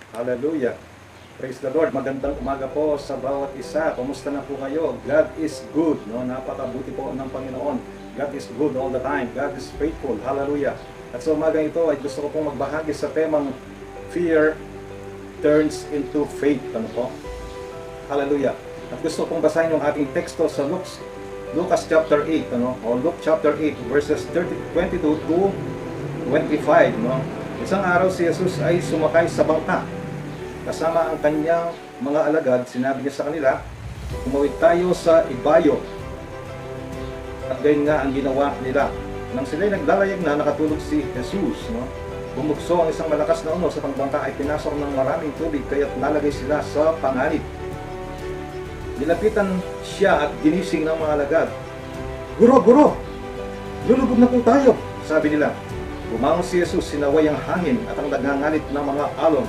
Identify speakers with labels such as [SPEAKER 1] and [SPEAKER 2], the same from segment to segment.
[SPEAKER 1] Hallelujah. Praise the Lord. Magandang umaga po sa bawat isa. Kumusta na po kayo? God is good. No? Napakabuti po ng Panginoon. God is good all the time. God is faithful. Hallelujah. At sa umaga ito ay gusto ko pong magbahagi sa temang fear turns into faith. Ano po? Hallelujah. At gusto kong basahin yung ating teksto sa Lucas chapter 8, ano? O Luke chapter 8 verses 22 to 25, no? Isang araw si Jesus ay sumakay sa bangka. Kasama ang kanyang mga alagad, sinabi niya sa kanila, "Tumawid tayo sa ibayo." At gayon nga ang ginawa nila. Nang sila'y naglalayag na, nakatulog si Jesus, no? Bumugso ang isang malakas na unos sa bangka ay pinasok ng maraming tubig, kaya't nalagay sila sa panganib. Nilapitan siya at ginising ng mga alagad. "Guro, guro! Lulubog na po tayo," sabi nila. Bumangon si Jesus, sinaway ang hangin at ang nagngangalit ng mga alon,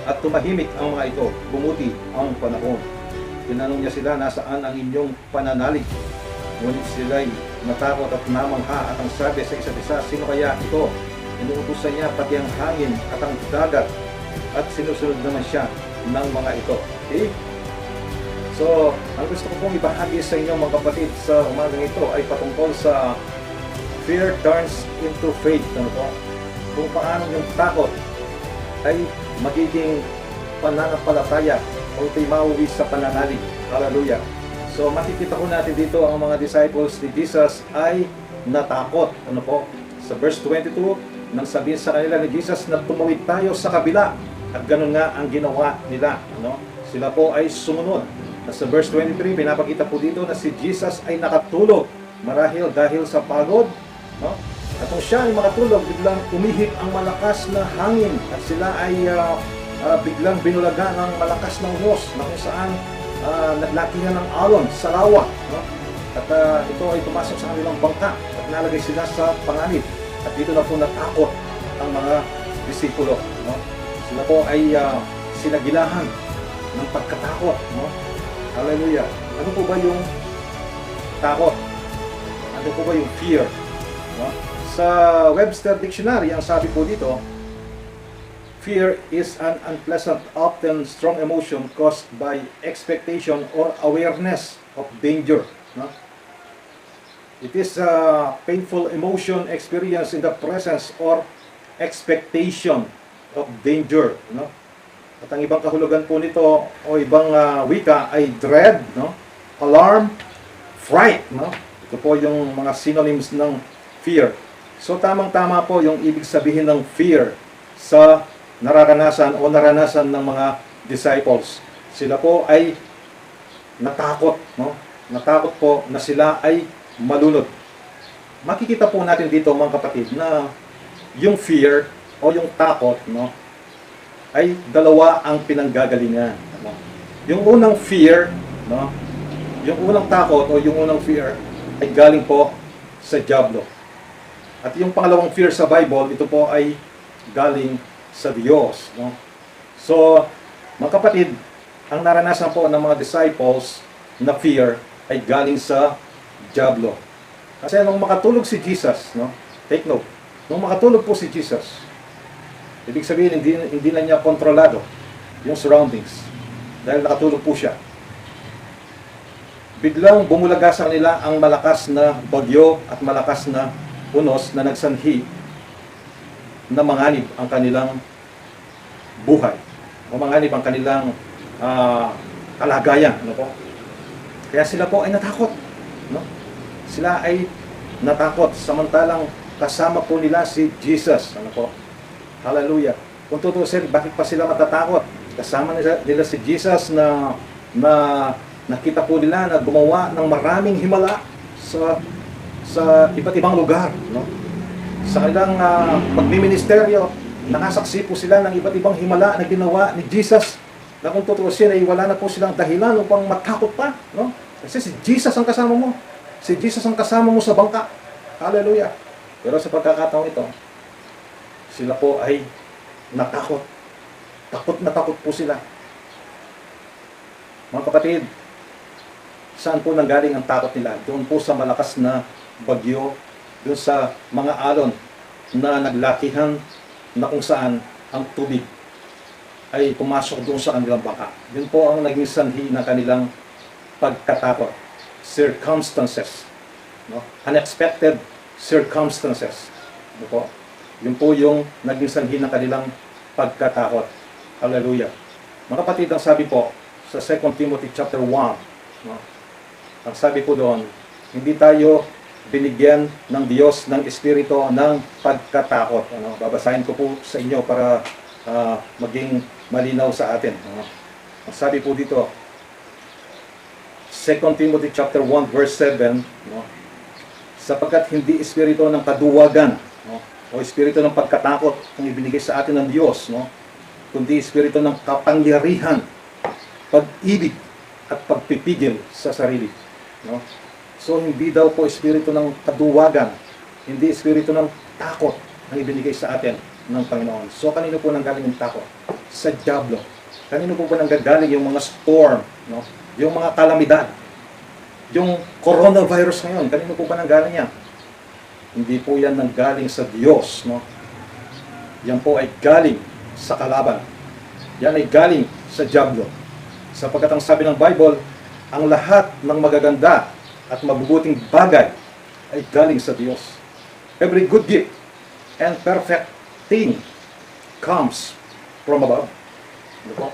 [SPEAKER 1] at tumahimik ang mga ito. Bumuti ang panahon. Tinanong niya sila, "Nasaan ang inyong pananalig?" Ngunit sila'y natakot at namangha at ang sabi sa isa't isa, "Sino kaya ito?" Inuutusan niya pati ang hangin at ang dagat, at sinusunod naman siya ng mga ito. Okay? So, ang gusto ko pong ibahagi sa inyo mga kapatid sa umagang ito ay patungkol sa fear turns into faith. Ano po? Kung paano yung takot ay magiging pananampalataya o ito'y mauwi sa pananalig. Hallelujah. So makikita ko natin dito ang mga disciples ni Jesus ay natakot. Ano po? Sa verse 22, nang sabihin sa kanila ni Jesus na tumawid tayo sa kabila, at ganun nga ang ginawa nila. Ano? Sila po ay sumunod. At sa verse 23, pinapakita po dito na si Jesus ay nakatulog marahil dahil sa pagod. No? At kung siya ay makatulog, biglang umihip ang malakas na hangin at sila ay biglang binulaga ng malakas ng unos na kung saan naglakihan ng alon sa lawa. No? At ito ay pumasok sa kanilang bangka at nalagay sila sa panganib. At dito na po natakot ang mga disipulo. No? Sila po ay sinagilahan ng pagkatakot. No? Hallelujah. Ano po ba yung takot? Ano po ba yung fear? No? Sa Webster Dictionary, ang sabi po dito, fear is an unpleasant, often strong emotion caused by expectation or awareness of danger. No? It is a painful emotion experienced in the presence or expectation of danger. No? At ang ibang kahulugan po nito o ibang wika ay dread, no? Alarm, fright. No? Ito po yung mga synonyms ng fear. So tamang-tama po yung ibig sabihin ng fear sa nararanasan ng mga disciples. Sila po ay natakot, no? Natakot po na sila ay malunod. Makikita po natin dito mga kapatid na yung fear o yung takot, no, ay dalawa ang pinanggagalingan. No? Yung unang fear, no, yung unang takot o yung unang fear ay galing po sa dyablo. At yung pangalawang fear sa Bible, ito po ay galing sa Diyos. No? So, mga kapatid, ang naranasan po ng mga disciples na fear ay galing sa dyablo. Kasi nung makatulog si Jesus, no? Take note, nung makatulog po si Jesus, ibig sabihin hindi na niya kontrolado yung surroundings dahil nakatulog po siya. Biglang bumulaga sa kanila ang malakas na bagyo at malakas na unos na nagsanhi na manganib ang kanilang buhay. O manganib ang kanilang kalagayan. Ano po? Kaya sila po ay natakot. No? Sila ay natakot samantalang kasama po nila si Jesus. Ano po? Hallelujah. Kung tutusin, bakit pa sila matatakot? Kasama nila si Jesus na nakita po nila na gumawa ng maraming himala sa iba't ibang lugar. No? Sa kanilang pagmiministeryo, nakasaksi po sila ng iba't ibang himala na ginawa ni Jesus na kung tutusin ay wala na po silang dahilan upang matakot pa. No? Kasi si Jesus ang kasama mo. Si Jesus ang kasama mo sa bangka. Hallelujah. Pero sa pagkakataon ito, sila po ay natakot. Takot na takot po sila. Mga kapatid, saan po nanggaling ang takot nila? Doon po sa malakas na bagyo, doon sa mga alon na naglakihan na kung saan ang tubig ay pumasok doon sa kanilang bangka. Yun po ang naging sanhi ng kanilang pagkatakot. Circumstances. No? Unexpected circumstances. Ano po? Yun po yung naging sanhi ng kanilang pagkatakot. Hallelujah. Mga kapatid, ang sabi po sa 2 Timothy chapter 1, no? Ang sabi po doon, hindi tayo binigyan ng Diyos ng espiritu ng pagkatakot. Ano? Babasahin ko po sa inyo para maging malinaw sa atin. Ano? Ang sabi po dito, 2 Timothy chapter 1 verse 7, no? Sapagkat hindi espiritu ng kaduwagan, no? O espiritu ng pagkatakot ang ibinigay sa atin ng Diyos, no? Kundi espiritu ng kapangyarihan, pag-ibig at pagpipigil sa sarili, no? So hindi daw po espiritu ng kaduwagan, hindi espiritu ng takot ang ibinigay sa atin ng Panginoon. So kanino po nanggaling yung takot? Sa dyablo. Kanino po ba nanggagaling yung mga storm, no? Yung mga kalamidad? Yung coronavirus ngayon, kanino po ba nanggaling yan? Hindi po yan nanggaling sa Diyos, no? Yan po ay galing sa kalaban. Yan ay galing sa dyablo. Sapagkat ang sabi ng Bible, ang lahat ng magaganda at mabubuting bagay ay galing sa Diyos. Every good gift and perfect thing comes from above. Ano po?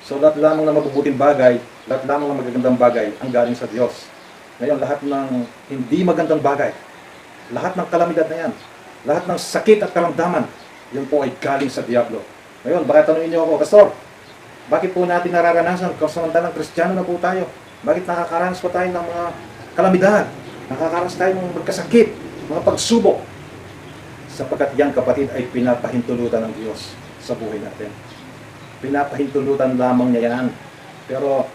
[SPEAKER 1] So lahat lamang ng mabubuting bagay, lahat lamang ng magagandang bagay ang galing sa Diyos. Ngayon, lahat ng hindi magandang bagay, lahat ng kalamidad na yan, lahat ng sakit at karamdaman, yun po ay galing sa Diablo. Ngayon, baka tanungin niyo ako, Pastor, bakit po natin nararanasan kung samantalang Kristiyano na po tayo? Bakit nakakaranas po tayo ng mga kalamidad? Nakakaranas tayo ng magkasakit, mga pagsubok? Sapagkat yan, kapatid, ay pinapahintulutan ng Diyos sa buhay natin. Pinapahintulutan lamang niya yan. Pero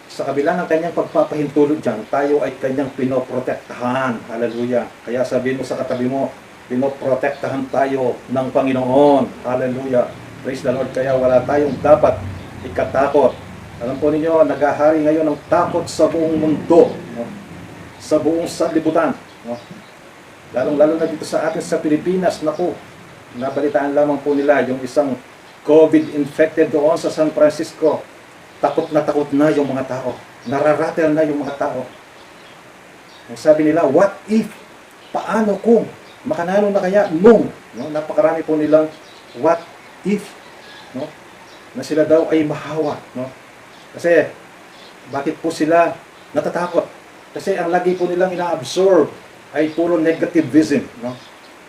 [SPEAKER 1] sa kabila ng kanyang pagpapahintulot dyan, tayo ay kanyang pinoprotektahan. Hallelujah. Kaya sabihin mo sa katabi mo, pinoprotektahan tayo ng Panginoon. Hallelujah. Praise the Lord. Kaya wala tayong dapat ikatakot. Alam po ninyo, naghahari ngayon ng takot sa buong mundo, no? Sa buong sanlibutan, no? Lalong-lalo na dito sa atin sa Pilipinas, naku, nabalitaan lamang po nila yung isang COVID-infected doon sa San Francisco. Takot na yung mga tao. Nararatel na yung mga tao. Ang sabi nila, what if? Paano kung? Makanano na kaya? No. Napakarami po nilang what if? No? Na sila daw ay mahawa. No? Kasi, bakit po sila natatakot? Kasi ang lagi po nilang ina-absorb ay puro negativism. No?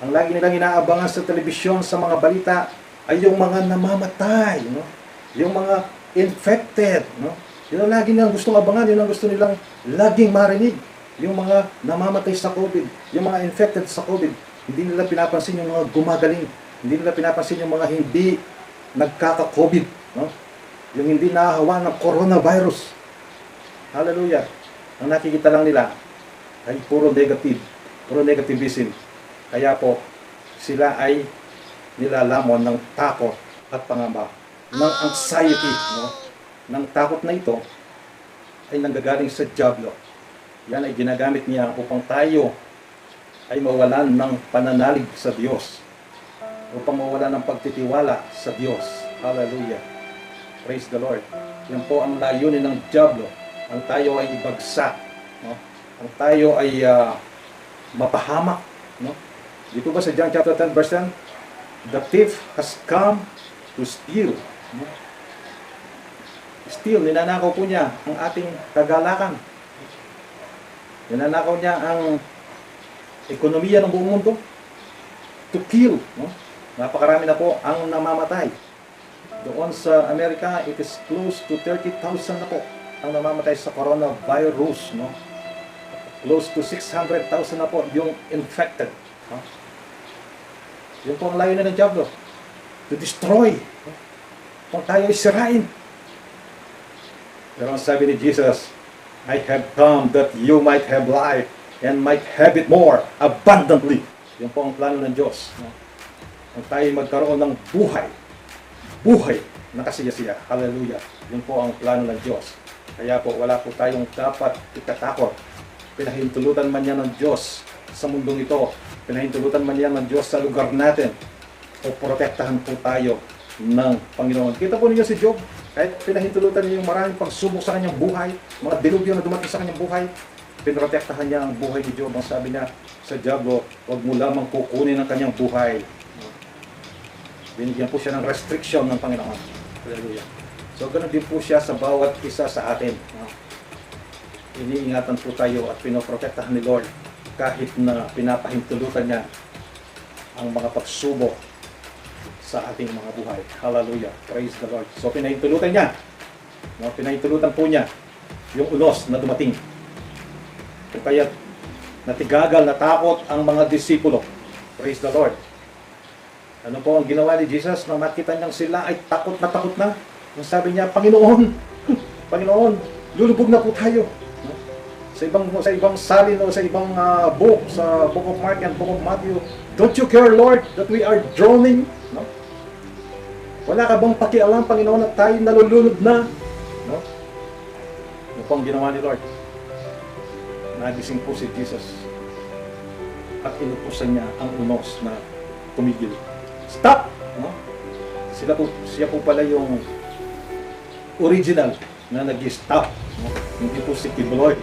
[SPEAKER 1] Ang lagi nilang inaabangan sa telebisyon, sa mga balita, ay yung mga namamatay. No? Yung mga infected. No? Yun ang lagi nilang gustong abangan, yun ang gusto nilang laging marinig. Yung mga namamatay sa COVID, yung mga infected sa COVID, hindi nila pinapansin yung mga gumagaling. Hindi nila pinapansin yung mga hindi nagkaka-COVID. No? Yung hindi nahahawa ng coronavirus. Hallelujah. Ang nakikita lang nila ay puro negative, puro negativism. Kaya po, sila ay nilalamon ng takot at pangamba, ng anxiety, no? Ng takot na ito ay nanggagaling sa dyablo. Yan ay ginagamit niya upang tayo ay mawalan ng pananalig sa Diyos, upang mawalan ng pagtitiwala sa Diyos. Hallelujah. Praise the Lord. Yan po ang layunin ng dyablo. Ang tayo ay ibagsak, no? Ang tayo ay mapahamak, no? Dito ba sa John chapter 10 verse 10? The thief has come to steal. No? Steal, ninanakaw po niya ang ating kagalakan. Ninanakaw niya ang ekonomiya ng buong mundo. To kill. No? Napakarami na po ang namamatay. Doon sa Amerika, it is close to 30,000 na po ang namamatay sa coronavirus. No? Close to 600,000 na po yung infected. No? Yun po ang layunin ng Diablo. To destroy. No? Kung tayo ay sirain. Pero ang sabi ni Jesus, I have come that you might have life and might have it more abundantly. Yun po ang plano ng Diyos. No? Kung tayo magkaroon ng buhay. Buhay na kasiyasiya. Hallelujah. Yun po ang plano ng Diyos. Kaya po wala po tayong dapat ikatakot. Pinahintulutan man yan ng Diyos sa mundong ito. Pinahintulutan man yan ng Diyos sa lugar natin. O protektahan po tayo ng Panginoon. Kita po ninyo si Job, kahit pinahintulutan niya yung maraming pagsubok sa kanyang buhay, mga dilubyo na dumating sa kanyang buhay, pinrotektahan niya ang buhay ni Job. Ang sabi niya sa diablo, huwag mo lamang kukunin ang kanyang buhay. Binigyan po siya ng restriction ng Panginoon. Hallelujah. So, ganun din po siya sa bawat isa sa atin. Iniingatan po tayo at pinoprotektahan ni Lord kahit na pinapahintulutan niya ang mga pagsubok sa ating mga buhay. Hallelujah. Praise the Lord. So, pinahintulutan niya. Pinahintulutan po niya yung unos na dumating. Kung kaya natigagal, natakot ang mga disipulo. Praise the Lord. Ano po ang ginawa ni Jesus nang makita niyang sila ay takot na? Ang sabi niya, Panginoon, Panginoon, lulubog na po tayo. Sa ibang salin o sa ibang book, sa Book of Mark and Book of Matthew, don't you care, Lord, that we are drowning? No? Wala ka bang pakialam, Panginoon, at tayo nalulunod na? No? Ano po ang ginawa ni Lord? Nagising po si Jesus at inutusan niya ang unos na tumigil. Stop! No? Siya po pala yung original na nag-stop. No? Hindi po si Kibloy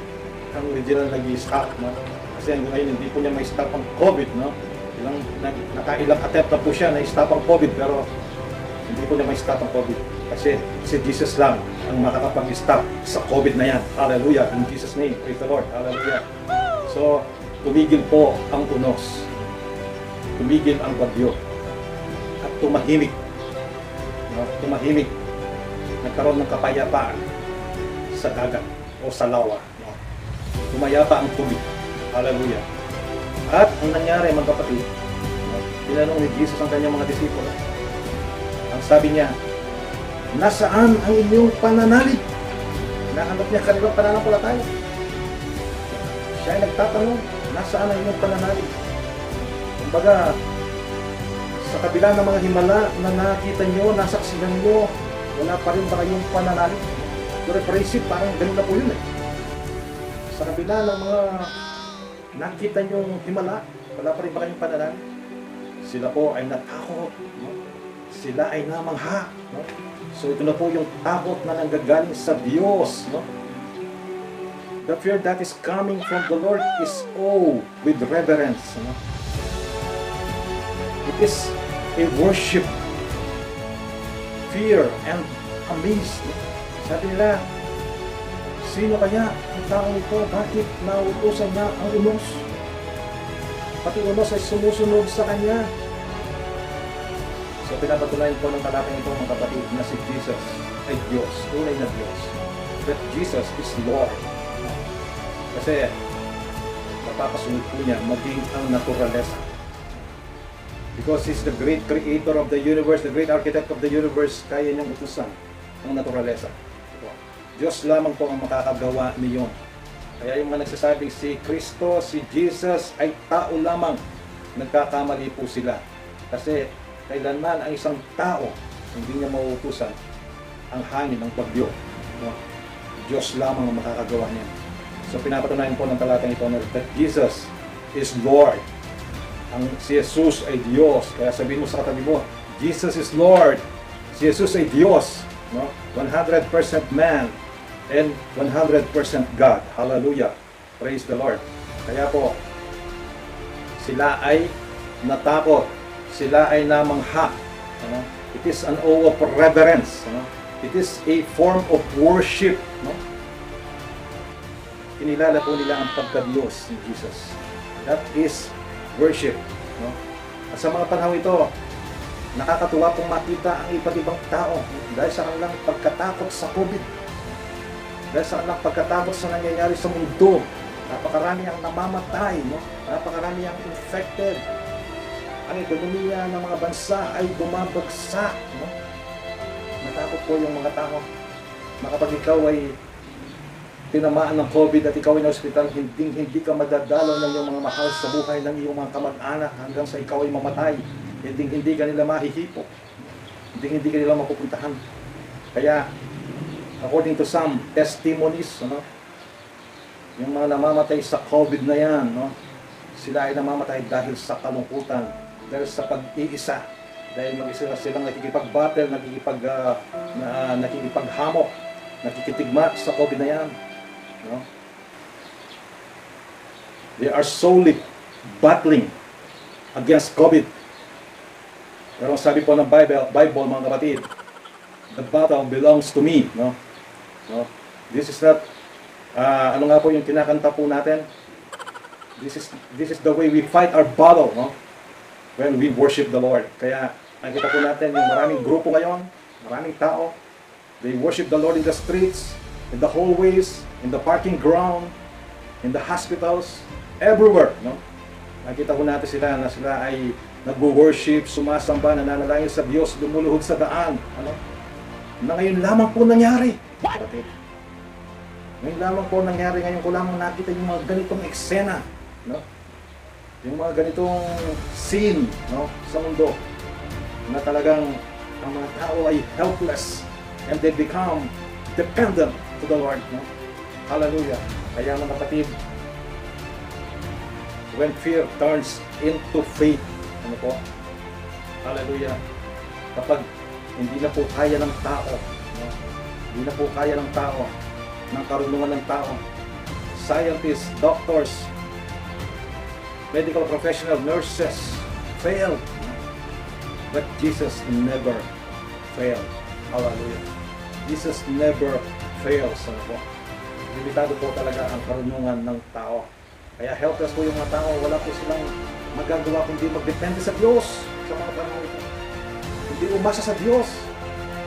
[SPEAKER 1] ang original nag-stop. No? Kasi ngayon hindi po niya may stop ang COVID. No? Nakailang attempt na po siya na stop ang COVID, pero hindi po niya may stop ang COVID. Kasi si Jesus lang ang makakapag-stop sa COVID na yan. Hallelujah. In Jesus' name. Praise the Lord. Hallelujah. So, tumigil po ang unos. Tumigil ang bagyo. At tumahimik. No? Tumahimik. Nagkaroon ng kapayapaan sa dagat o sa lawa. No? Tumayapa ang tubig. Hallelujah. At ang nangyari, mga kapatid, no? Tinanong ni Jesus ang kanyang mga disipulo. Ang sabi niya, nasaan ang inyong pananalig? Nahanap niya kanilang pananampalataya. Siya ay nagtatanong, nasaan ang inyong pananalig? Kumbaga, sa kabila ng mga himala na nakita nyo, nasaksihan nyo, wala pa rin ba kayong pananalig? Pero praise it, parang ganun na po yun eh. Sa kabila ng mga nakita nyo himala, wala pa rin ba kayong pananalig? Sila po ay natakot. No? Sila ay namangha. No? So ito na po yung takot na nanggagaling sa Diyos. No? The fear that is coming from the Lord is awe with reverence. No? It is a worship, fear, and amaze. No? Sabi nila, sino kaya ang taong ito? Bakit nauutosan na ang unos? Pati unos ay sumusunod sa kanya. So pinapatunayan po ng talapang ito, mga kapatid, na si Jesus ay Diyos, tunay na Diyos. That Jesus is Lord. Kasi mapapasunod po niya maging ang naturalesa. Because He's the great creator of the universe, the great architect of the universe, kaya niyang utusan ang naturalesa. Diyos lamang po ang makakagawa niyon. Kaya yung mga nagsasabing si Kristo, si Jesus ay tao lamang, nagkakamali po sila. Kasi kailanman ang isang tao hindi niya mauutusan ang hangin ng bagyo. No? Diyos lamang ang makakagawa niya. So pinapatunayan po ng talatang ito na that Jesus is Lord. Ang si Jesus ay Diyos. Kaya sabihin mo sa katabi mo, Jesus is Lord. Si Jesus ay Diyos. No? 100% man and 100% God. Hallelujah. Praise the Lord. Kaya po, sila ay natakot. Sila ay namangha. Ano? It is an awe of reverence. Ano? It is a form of worship. No? Kinilala po nila ang pagka-Diyos ni Jesus. That is worship. No? At sa mga panahon ito, nakakatuwa pong makita ang iba't ibang tao dahil sa kanilang pagkatakot sa COVID. Dahil sa kanilang pagkatakot sa nangyayari sa mundo. Napakarami ang namamatay. No? Napakarami ang infected. Ang ekonomiya ng mga bansa ay bumabagsak. No? Natakot po yung mga tao na kapag ikaw ay tinamaan ng COVID at ikaw ay na hospital, hindi ka madadalaw ng iyong mga mahal sa buhay ng iyong mga kamag-anak hanggang sa ikaw ay mamatay. Hindi ka nila mahihipo. Hindi ka nila mapupuntahan. Kaya, according to some testimonies, ano, yung mga namamatay sa COVID na yan, no, sila ay namamatay dahil sa kalungkutan, dahil sa pag-iisa, Dahil mag-isa silang nakikipag-battle, nakikipaghamok, nakikitigma sa COVID na yan. No? They are solely battling against COVID. Pero ang sabi po ng Bible mga kapatid, the battle belongs to me. No? No? This is not, ano nga po yung kinakanta po natin? This is the way we fight our battle, no? When we worship the Lord. Kaya nakita po natin yung maraming grupo ngayon, maraming tao, they worship the Lord in the streets, in the hallways, in the parking ground, in the hospitals, everywhere, no? Nakita po natin sila na sila ay nagwo-worship, sumasamba, nananalangin sa Diyos, lumuluhod sa daan, ano? Na ngayon lamang po nangyari. Kapatid. Ngayon lamang po nangyari, ngayon ko lamang nakita yung mga ganitong eksena, no? Yung mga ganitong scene, no, sa mundo na talagang ang mga tao ay helpless and they become dependent to the Lord, no? Hallelujah. Kaya mga kapatid, when fear turns into faith, ano po? Hallelujah. Kapag hindi na po kaya ng tao, no? Hindi na po kaya ng tao, ng karunungan ng tao, scientists, doctors, medical professional, nurses failed, but Jesus never failed. Hallelujah. Jesus never fails. Ano po? Limitado po talaga ang karunungan ng tao. Kaya helpless po yung mga tao, wala po silang magagawa kundi magdepende sa Diyos sa mga panahon ito. Hindi umasa sa Diyos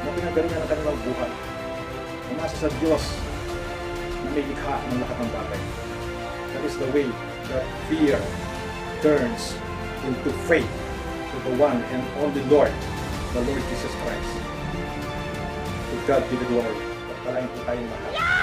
[SPEAKER 1] na pinagalingan ng kanilang buhay. Umasa sa Diyos na may likha ng lahat ng bagay. That is the way that fear turns into faith to the one and only Lord, the Lord Jesus Christ. To God be the glory. Pagpalain po tayong lahat.